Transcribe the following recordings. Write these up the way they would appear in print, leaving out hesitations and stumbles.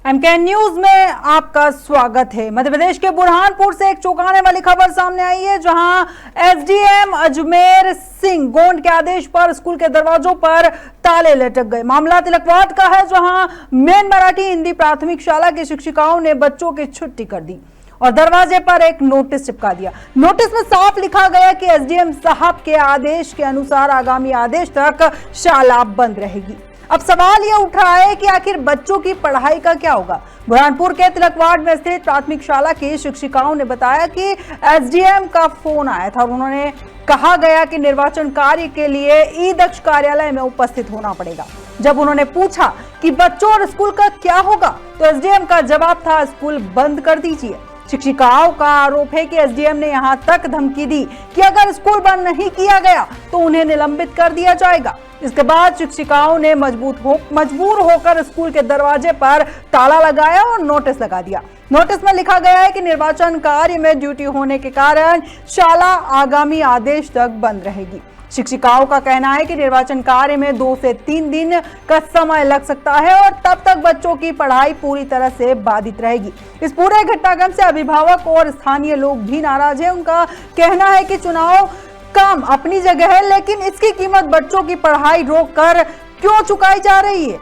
MK news में आपका स्वागत है। मध्य प्रदेश के बुरहानपुर से एक चौंकाने वाली खबर सामने आई है, जहां एसडीएम अजमेर सिंह गोंड के आदेश पर स्कूल के दरवाजों पर ताले लटक गए। मामला तिलकवाड का है, जहां मेन मराठी हिंदी प्राथमिक शाला की शिक्षिकाओं ने बच्चों की छुट्टी कर दी और दरवाजे पर एक नोटिस चिपका दिया। नोटिस में साफ लिखा गया कि एसडीएम साहब के आदेश के अनुसार आगामी आदेश तक शाला बंद रहेगी। अब सवाल यह उठ रहा है कि आखिर बच्चों की पढ़ाई का क्या होगा। बुरहानपुर के तिलकवाड में स्थित प्राथमिक शाला की शिक्षिकाओं ने बताया कि एसडीएम का फोन आया था और उन्होंने कहा गया कि निर्वाचन कार्य के लिए ई दक्ष कार्यालय में उपस्थित होना पड़ेगा। जब उन्होंने पूछा कि बच्चों और स्कूल का क्या होगा, तो एसडीएम का जवाब था, स्कूल बंद कर दीजिए। शिक्षिकाओं का आरोप है कि एसडीएम ने यहां तक धमकी दी कि अगर स्कूल बंद नहीं किया गया तो उन्हें निलंबित कर दिया जाएगा। इसके बाद शिक्षिकाओं ने मजबूर होकर स्कूल के दरवाजे पर ताला लगाया और नोटिस लगा दिया। नोटिस में लिखा गया है कि निर्वाचन कार्य में ड्यूटी होने के कारण शाला आगामी आदेश तक बंद रहेगी। शिक्षिकाओं का कहना है कि निर्वाचन कार्य में 2 से 3 दिन का समय लग सकता है और तब तक बच्चों की पढ़ाई पूरी तरह से बाधित रहेगी। इस पूरे घटनाक्रम से अभिभावक और स्थानीय लोग भी नाराज हैं। उनका कहना है कि चुनाव काम अपनी जगह है, लेकिन इसकी कीमत बच्चों की पढ़ाई रोककर क्यों चुकाई जा रही है।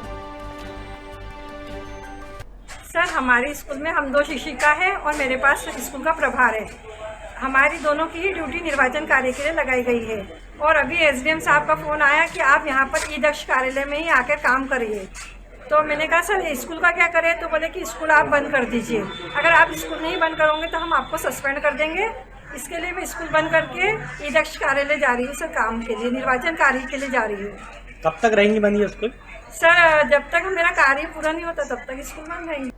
सर, हमारे स्कूल में हम 2 शिक्षिका हैं और मेरे पास स्कूल का प्रभार है। हमारी दोनों की ड्यूटी निर्वाचन कार्य के लिए लगाई गई है और अभी एसडीएम साहब का फोन आया कि आप यहाँ पर ई दक्ष कार्यालय में ही आकर काम करिए। तो मैंने कहा सर स्कूल का क्या करें, तो बोले कि स्कूल आप बंद कर दीजिए। अगर आप स्कूल नहीं बंद करोगे तो हम आपको सस्पेंड कर देंगे। इसके लिए मैं स्कूल बंद करके ई दक्ष कार्यालय जा रही हूँ सर, काम के लिए, निर्वाचन कार्य के लिए जा रही हूँ। कब तक रहेंगी बंद ये स्कूल? सर, जब तक मेरा कार्य पूरा नहीं होता तब तक स्कूल बंद रहेंगे।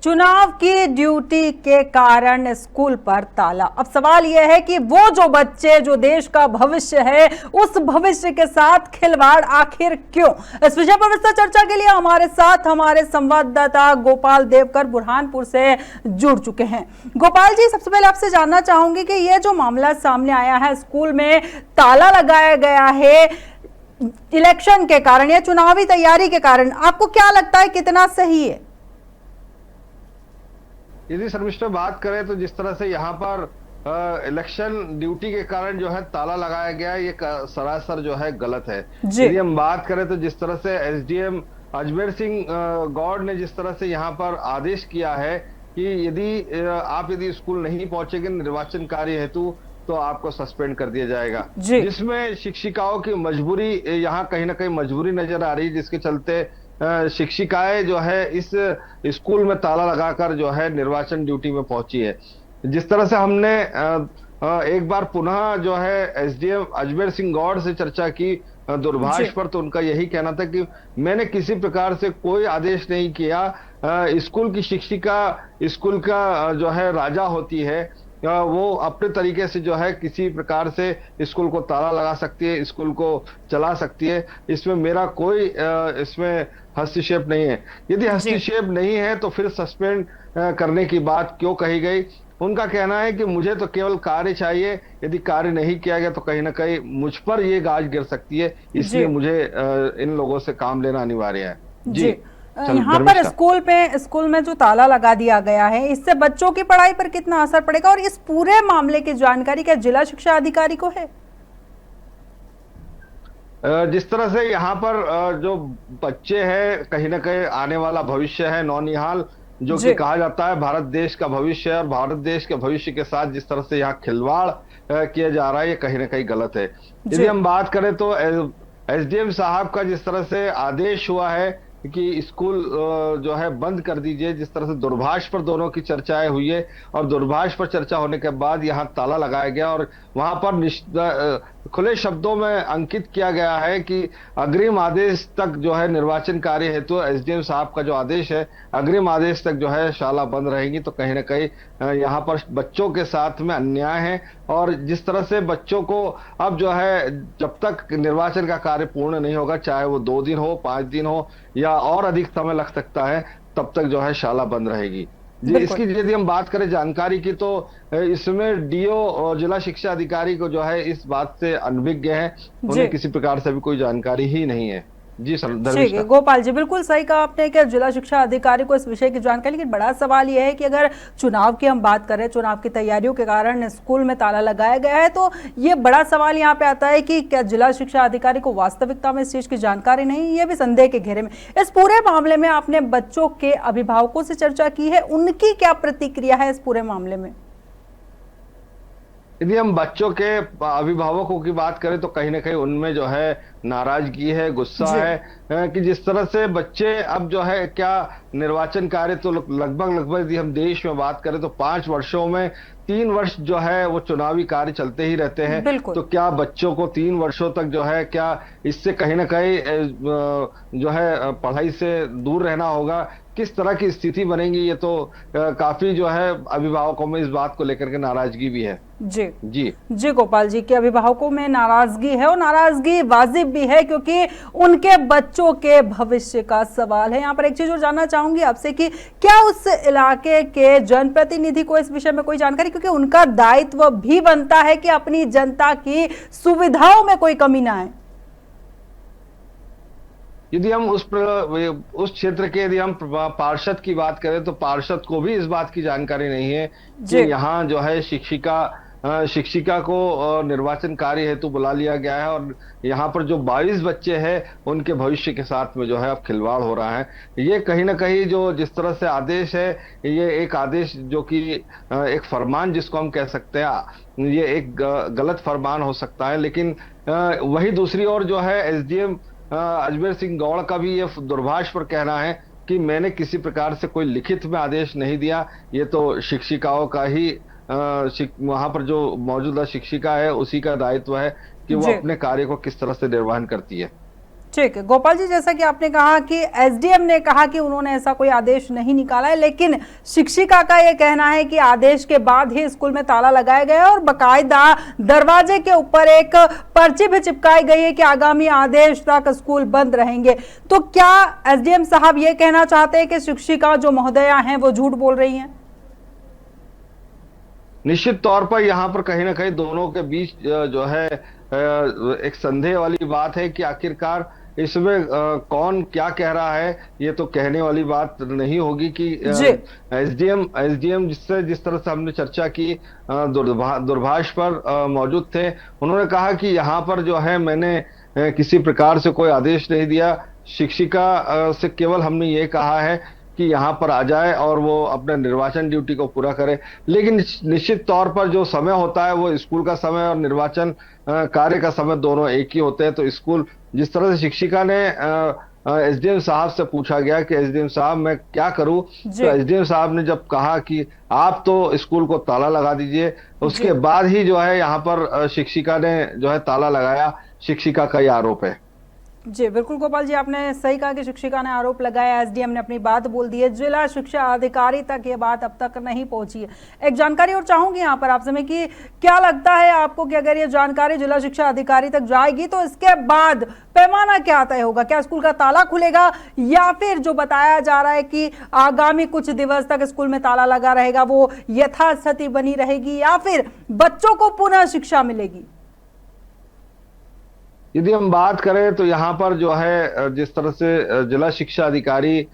चुनाव की ड्यूटी के कारण स्कूल पर ताला। अब सवाल यह है कि वो जो बच्चे, जो देश का भविष्य है, उस भविष्य के साथ खिलवाड़ आखिर क्यों। इस विषय पर विस्तार चर्चा के लिए हमारे साथ हमारे संवाददाता गोपाल देवकर बुरहानपुर से जुड़ चुके हैं। गोपाल जी, सबसे पहले आपसे जानना चाहूंगी कि यह जो मामला सामने आया है, स्कूल में ताला लगाया गया है इलेक्शन के कारण या चुनावी तैयारी के कारण, आपको क्या लगता है कितना सही है? यदि शर्मिष्ठा बात करें तो जिस तरह से यहाँ पर इलेक्शन ड्यूटी के कारण जो है ताला लगाया गया, ये सरासर जो है गलत है। यदि हम बात करें तो जिस तरह से एसडीएम अजमेर सिंह गौड़ ने जिस तरह से यहाँ पर आदेश किया है कि यदि स्कूल नहीं पहुंचेंगे निर्वाचन कार्य हेतु तो आपको सस्पेंड कर दिया जाएगा, जिसमें शिक्षिकाओं की मजबूरी यहाँ कहीं ना कहीं मजबूरी नजर आ रही है, जिसके चलते शिक्षिकाएं जो है इस स्कूल में ताला लगाकर जो है निर्वाचन ड्यूटी में पहुंची है। जिस तरह से हमने एक बार पुनः जो है एसडीएम अजमेर सिंह गौड़ से चर्चा की दूरभाष पर, तो उनका यही कहना था कि मैंने किसी प्रकार से कोई आदेश नहीं किया। स्कूल की शिक्षिका स्कूल का जो है राजा होती है, वो अपने तरीके से जो है किसी प्रकार से स्कूल को ताला लगा सकती है, स्कूल को चला सकती है। इसमें मेरा कोई इसमें हस्तक्षेप नहीं है। यदि हस्तक्षेप नहीं है तो फिर सस्पेंड करने की बात क्यों कही गई। उनका कहना है कि मुझे तो केवल कार्य चाहिए, यदि कार्य नहीं किया गया तो कहीं ना कहीं मुझ पर ये गाज गिर सकती है, इसलिए मुझे इन लोगों से काम लेना अनिवार्य है। जी, यहाँ पर स्कूल में जो ताला लगा दिया गया है, इससे बच्चों की पढ़ाई पर कितना असर पड़ेगा और इस पूरे मामले की जानकारी क्या जिला शिक्षा अधिकारी को है? जिस तरह से यहाँ पर जो बच्चे हैं, कहीं ना कहीं आने वाला भविष्य है, नौनिहाल जो कि कहा जाता है भारत देश का भविष्य है, और भारत देश के भविष्य के साथ जिस तरह से यहाँ खिलवाड़ किया जा रहा है, ये कहीं ना कहीं गलत है। यदि हम बात करें तो एसडीएम साहब का जिस तरह से आदेश हुआ है कि स्कूल जो है बंद कर दीजिए, जिस तरह से दूरभाष पर दोनों की चर्चाएं हुई है और दूरभाष पर चर्चा होने के बाद यहाँ ताला लगाया गया और वहां पर खुले शब्दों में अंकित किया गया है कि अग्रिम आदेश तक जो है निर्वाचन कार्य हेतु एसडीएम साहब का जो आदेश है, अग्रिम आदेश तक जो है शाला बंद रहेगी। तो कहीं ना कहीं यहाँ पर बच्चों के साथ में अन्याय है और जिस तरह से बच्चों को अब जो है जब तक निर्वाचन का कार्य पूर्ण नहीं होगा, चाहे वो 2 दिन हो, 5 दिन हो या और अधिक समय लग सकता है, तब तक जो है शाला बंद रहेगी। इसकी यदि हम बात करें जानकारी की तो इसमें डीओ और जिला शिक्षा अधिकारी को जो है इस बात से अनभिज्ञ है, उन्हें किसी प्रकार से भी कोई जानकारी ही नहीं है। जी सर, ठीक धर्मिष्ठा। है गोपाल जी, बिल्कुल सही कहा आपने कि जिला शिक्षा अधिकारी को इस विषय की जानकारी, लेकिन बड़ा सवाल यह है कि अगर चुनाव की हम बात करें, चुनाव की तैयारियों के कारण स्कूल में ताला लगाया गया है, तो ये बड़ा सवाल यहाँ पे आता है कि क्या जिला शिक्षा अधिकारी को वास्तविकता में इस चीज की जानकारी नहीं, ये भी संदेह के घेरे में। इस पूरे मामले में आपने बच्चों के अभिभावकों से चर्चा की है, उनकी क्या प्रतिक्रिया है इस पूरे मामले में? यदि हम बच्चों के अभिभावकों की बात करें तो कहीं ना कहीं उनमें जो है नाराजगी है, गुस्सा है कि जिस तरह से बच्चे अब जो है क्या निर्वाचन कार्य तो लगभग यदि हम देश में बात करें तो 5 वर्षों में 3 वर्ष जो है वो चुनावी कार्य चलते ही रहते हैं। तो क्या बच्चों को 3 वर्षों तक जो है क्या इससे कहीं ना कहीं जो है पढ़ाई से दूर रहना होगा, किस तरह की स्थिति बनेगी, ये तो काफी जो है अभिभावकों में इस बात को लेकर के नाराजगी भी है। जी जी जी गोपाल जी, के अभिभावकों में नाराजगी है और नाराजगी वाजिब भी है, क्योंकि उनके बच्चों के भविष्य का सवाल है। यहाँ पर एक चीज और जानना चाहूंगी आपसे कि क्या उस इलाके के जनप्रतिनिधि को इस विषय में कोई जानकारी, क्योंकि उनका दायित्व भी बनता है कि अपनी जनता की सुविधाओं में कोई कमी ना आए। यदि हम उस क्षेत्र के यदि हम पार्षद की बात करें तो पार्षद को भी इस बात की जानकारी नहीं है कि यहाँ जो है शिक्षिका को निर्वाचन कार्य हेतु बुला लिया गया है और यहाँ पर जो 22 बच्चे हैं उनके भविष्य के साथ में जो है अब खिलवाड़ हो रहा है। ये कहीं ना कहीं जो जिस तरह से आदेश है, ये एक आदेश जो कि एक फरमान जिसको हम कह सकते हैं, ये एक गलत फरमान हो सकता है। लेकिन वही दूसरी ओर जो है एसडीएम अजमेर सिंह गौड़ का भी ये दूरभाष पर कहना है कि मैंने किसी प्रकार से कोई लिखित में आदेश नहीं दिया, ये तो शिक्षिकाओं का ही वहां पर जो मौजूदा शिक्षिका है उसी का दायित्व है कि वो अपने कार्य को किस तरह से निर्वहन करती है। ठीक है गोपाल जी, जैसा कि आपने कहा कि एसडीएम ने कहा कि उन्होंने ऐसा कोई आदेश नहीं निकाला है, लेकिन शिक्षिका का यह कहना है कि आदेश के बाद ही स्कूल में ताला लगाया गया और बकायदा दरवाजे के ऊपर एक पर्ची भी चिपकाई गई है कि आगामी आदेश तक स्कूल बंद रहेंगे। तो क्या एसडीएम साहब ये कहना चाहते हैं कि शिक्षिका जो महोदया हैं वो झूठ बोल रही हैं? निश्चित तौर पर यहाँ पर कहीं ना कहीं दोनों के बीच जो है एक संदेह वाली बात है कि आखिरकार इसमें कौन क्या कह रहा है, ये तो कहने वाली बात नहीं होगी कि एसडीएम जिस तरह से हमने चर्चा की दूरभाष पर मौजूद थे, उन्होंने कहा कि यहाँ पर जो है मैंने किसी प्रकार से कोई आदेश नहीं दिया, शिक्षिका से केवल हमने ये कहा है कि यहाँ पर आ जाए और वो अपने निर्वाचन ड्यूटी को पूरा करे। लेकिन निश्चित तौर पर जो समय होता है वो स्कूल का समय और निर्वाचन कार्य का समय दोनों एक ही होते हैं। तो स्कूल जिस तरह से शिक्षिका ने एसडीएम साहब से पूछा गया कि एसडीएम साहब मैं क्या करूं, तो एसडीएम साहब ने जब कहा कि आप तो स्कूल को ताला लगा दीजिए, उसके बाद ही जो है यहाँ पर शिक्षिका ने जो है ताला लगाया। शिक्षिका का ये आरोप है। जी बिल्कुल गोपाल जी, आपने सही कहा कि शिक्षिका ने आरोप लगाया, एसडीएम ने अपनी बात बोल दी है, जिला शिक्षा अधिकारी तक ये बात अब तक नहीं पहुंची है। एक जानकारी और चाहूंगी यहाँ पर आपसे मैं कि क्या लगता है आपको कि अगर ये जानकारी जिला शिक्षा अधिकारी तक जाएगी तो इसके बाद पैमाना क्या तय होगा? क्या स्कूल का ताला खुलेगा या फिर जो बताया जा रहा है कि आगामी कुछ दिवस तक स्कूल में ताला लगा रहेगा वो यथास्थिति बनी रहेगी या फिर बच्चों को पुनः शिक्षा मिलेगी? यदि हम बात करें तो यहाँ पर जो है जिस तरह से जिला शिक्षा अधिकारी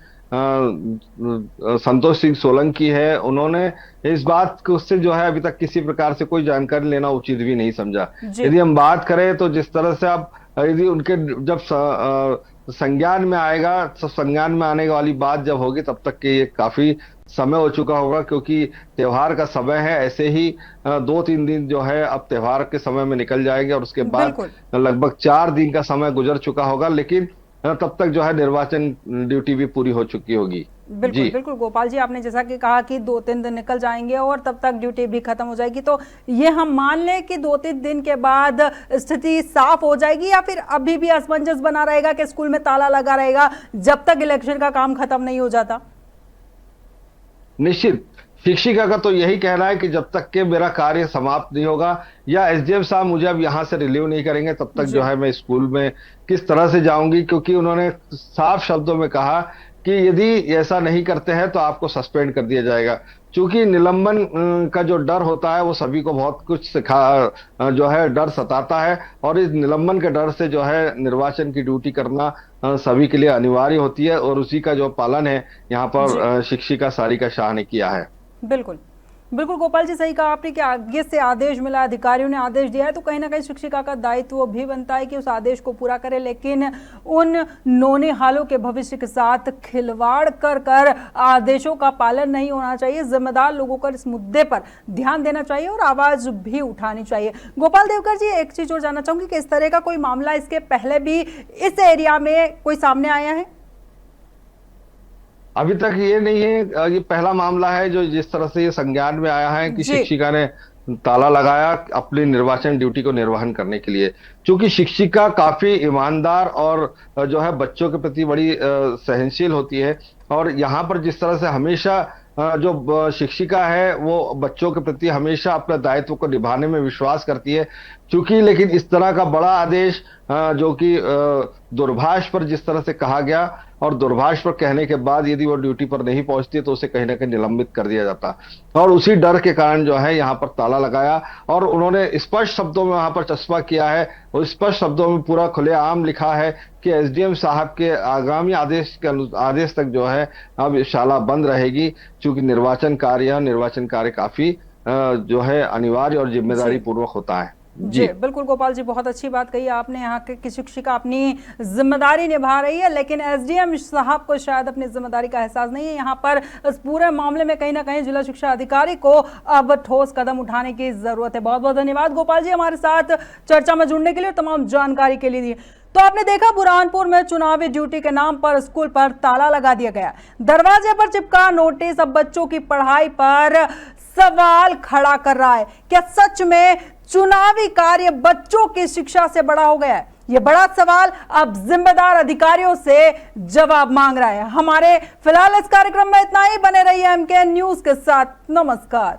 संतोष सिंह सोलंकी है, उन्होंने इस बात को उससे जो है अभी तक किसी प्रकार से कोई जानकारी लेना उचित भी नहीं समझा। यदि हम बात करें तो जिस तरह से अब यदि उनके जब संज्ञान में आएगा, तो संज्ञान में आने वाली बात जब होगी तब तक के ये काफी समय हो चुका होगा, क्योंकि त्योहार का समय है। ऐसे ही 2-3 दिन जो है अब त्योहार के समय में निकल जाएंगे और उसके बाद लगभग 4 दिन का समय गुजर चुका होगा, लेकिन तब तक जो है निर्वाचन ड्यूटी भी पूरी हो चुकी होगी। बिल्कुल बिल्कुल गोपाल जी, आपने जैसा कि कहा कि 2-3 दिन निकल जाएंगे और तब तक ड्यूटी भी खत्म हो जाएगी, तो ये हम मान लें कि 2-3 दिन के बाद स्थिति साफ हो जाएगी या फिर अभी भी असमंजस बना रहेगा कि स्कूल में ताला लगा रहेगा जब तक इलेक्शन का काम खत्म नहीं हो जाता? निश्चित शिक्षिका का तो यही कहना है कि जब तक के मेरा कार्य समाप्त नहीं होगा या एसडीएम साहब मुझे अब यहाँ से रिलीव नहीं करेंगे तब तक जो है मैं स्कूल में किस तरह से जाऊंगी, क्योंकि उन्होंने साफ शब्दों में कहा कि यदि ऐसा नहीं करते हैं तो आपको सस्पेंड कर दिया जाएगा। क्योंकि निलंबन का जो डर होता है वो सभी को बहुत कुछ जो है डर सताता है, और इस निलंबन के डर से जो है निर्वाचन की ड्यूटी करना सभी के लिए अनिवार्य होती है, और उसी का जो पालन है यहाँ पर शिक्षिका सारिका शाह ने किया है। बिल्कुल बिल्कुल गोपाल जी, सही कहा आपने कि आगे से आदेश मिला, अधिकारियों ने आदेश दिया है, तो कहीं ना कहीं शिक्षिका का दायित्व भी बनता है कि उस आदेश को पूरा करे, लेकिन उन नौनिहालों के भविष्य के साथ खिलवाड़ कर कर आदेशों का पालन नहीं होना चाहिए। जिम्मेदार लोगों को इस मुद्दे पर ध्यान देना चाहिए और आवाज भी उठानी चाहिए। गोपाल देवकर जी, एक चीज और जानना चाहूंगी कि इस तरह का कोई मामला इसके पहले भी इस एरिया में कोई सामने आया है? अभी तक ये नहीं है, ये पहला मामला है जो जिस तरह से ये संज्ञान में आया है कि शिक्षिका ने ताला लगाया अपनी निर्वाचन ड्यूटी को निर्वहन करने के लिए। क्योंकि शिक्षिका काफी ईमानदार और जो है बच्चों के प्रति बड़ी सहनशील होती है, और यहाँ पर जिस तरह से हमेशा जो शिक्षिका है वो बच्चों के प्रति हमेशा अपने दायित्व को निभाने में विश्वास करती है। चूंकि लेकिन इस तरह का बड़ा आदेश जो कि दूरभाष पर जिस तरह से कहा गया, और दूरभाष पर कहने के बाद यदि वो ड्यूटी पर नहीं पहुंचती तो उसे कहीं ना कहीं निलंबित कर दिया जाता, और उसी डर के कारण जो है यहाँ पर ताला लगाया, और उन्होंने स्पष्ट शब्दों में वहां पर चस्पा किया है, और स्पष्ट शब्दों में पूरा खुलेआम लिखा है कि एसडीएम साहब के आगामी आदेश तक जो है अब शाला बंद रहेगी, क्योंकि निर्वाचन कार्य काफी जो है अनिवार्य और जिम्मेदारी पूर्वक होता है। जी बिल्कुल गोपाल जी, बहुत अच्छी बात कही आपने। यहाँ की शिक्षिका अपनी जिम्मेदारी निभा रही है, लेकिन एसडीएम साहब को शायद अपनी जिम्मेदारी का एहसास नहीं है। यहाँ पर इस पूरे मामले में कहीं ना कहीं जिला शिक्षा अधिकारी को अब ठोस कदम उठाने की जरूरत है। बहुत बहुत धन्यवाद गोपाल जी हमारे साथ चर्चा में जुड़ने के लिए, तमाम जानकारी के लिए। तो आपने देखा बुरहानपुर में चुनावी ड्यूटी के नाम पर स्कूल पर ताला लगा दिया गया, दरवाजे पर चिपका नोटिस अब बच्चों की पढ़ाई पर सवाल खड़ा कर रहा है। क्या सच में चुनावी कार्य बच्चों की शिक्षा से बड़ा हो गया है? यह बड़ा सवाल अब जिम्मेदार अधिकारियों से जवाब मांग रहा है। हमारे फिलहाल इस कार्यक्रम में इतना ही। बने रहिए एमके न्यूज के साथ। नमस्कार।